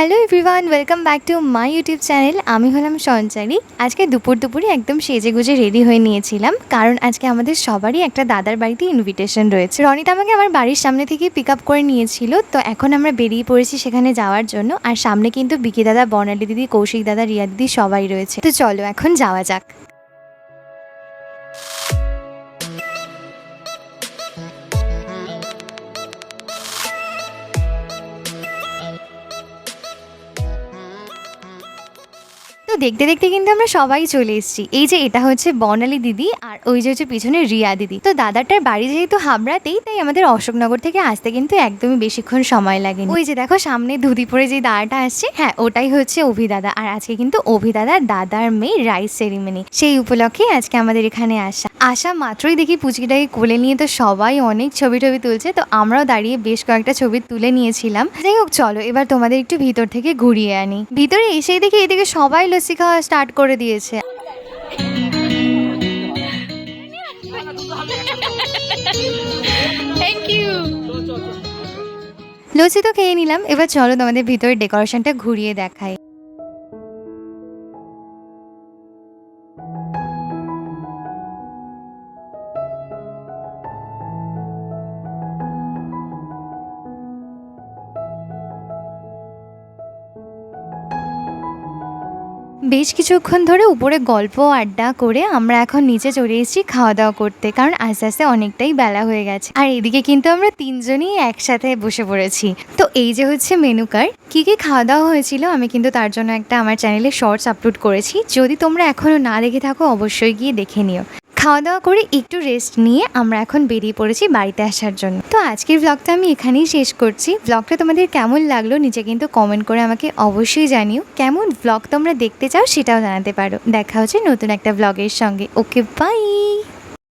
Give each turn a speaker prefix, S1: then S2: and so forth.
S1: Hello everyone, welcome back to my YouTube channel. আমি হলাম সঞ্চারী। আজকে দুপুরে একদম সেজেগুজে রেডি হয়ে নিয়েছিলাম, কারণ আজকে আমাদের সবারই একটা দাদার বাড়িতে ইনভিটেশন রয়েছে। রনিতা আমাকে আমার বাড়ির সামনে থেকে পিক আপ করে নিয়েছিল, তো এখন আমরা বেরিয়ে পড়েছি সেখানে যাওয়ার জন্য। আর সামনে কিন্তু বিকি দাদা, বর্ণালী দিদি, কৌশিক দাদা, রিয়া দিদি সবাই রয়েছে। তো চলো এখন যাওয়া যাক। তো দেখতে দেখতে কিন্তু আমরা সবাই চলে এসেছি। এই যে এটা হচ্ছে বর্ণালী দিদি, আর ওই যে হচ্ছে পিছনে রিয়া দিদি। তো দাদাটার বাড়ি যেহেতু হাবড়াতেই, তাই আমাদের অশোকনগর থেকে আসতে কিন্তু একদমই বেশিক্ষণ সময় লাগেনি। ওই যে দেখো সামনে ধুতি পরে যে দাদাটা আসছে, হ্যাঁ ওটাই হচ্ছে অভিদাদা। আর আজকে কিন্তু অভিদাদার দাদার মেয়ে রাইস সেরিমনি, সেই উপলক্ষে আজকে আমাদের এখানে আসা মাত্রই দেখি পুচকিটাকে কোলে নিয়ে তো সবাই অনেক ছবি তুলছে। তো আমরাও দাঁড়িয়ে বেশ কয়েকটা ছবি তুলে নিয়েছিলাম। যাই হোক, চলো এবার তোমাদের একটু ভিতর থেকে ঘুরিয়ে আনি। ভিতরে এসেই দেখি এদিকে সবাই লস্যি খাওয়া স্টার্ট করে দিয়েছে। লস্যি তো খেয়ে নিলাম, এবার চলো তোমাদের ভিতরে ডেকোরেশনটা ঘুরিয়ে দেখাই। বেশ কিছুক্ষণ ধরে উপরে গল্প আড্ডা করে আমরা এখন নিচে চলে এসেছি খাওয়া দাওয়া করতে, কারণ আস্তে আস্তে অনেকটাই বেলা হয়ে গেছে। আর এদিকে কিন্তু আমরা তিনজনই একসাথে বসে পড়েছি। তো এই যে হচ্ছে মেনু কার্ড, কী কী খাওয়া দাওয়া হয়েছিল আমি কিন্তু তার জন্য একটা আমার চ্যানেলে শর্টস আপলোড করেছি। যদি তোমরা এখনও না দেখে থাকো অবশ্যই গিয়ে দেখে নিও। খাওয়া দাওয়া করে একটু রেস্ট নিয়ে আমরা এখন বেরিয়ে পড়েছি বাড়িতে আসার জন্য। তো আজকের ব্লগটা আমি এখানেই শেষ করছি। ব্লগটা তোমাদের কেমন লাগলো নিচে কিন্তু কমেন্ট করে আমাকে অবশ্যই জানিও। কেমন ব্লগ তোমরা দেখতে চাও সেটাও জানাতে পারো। দেখা হচ্ছে নতুন একটা ব্লগের সঙ্গে। ওকে, বাই।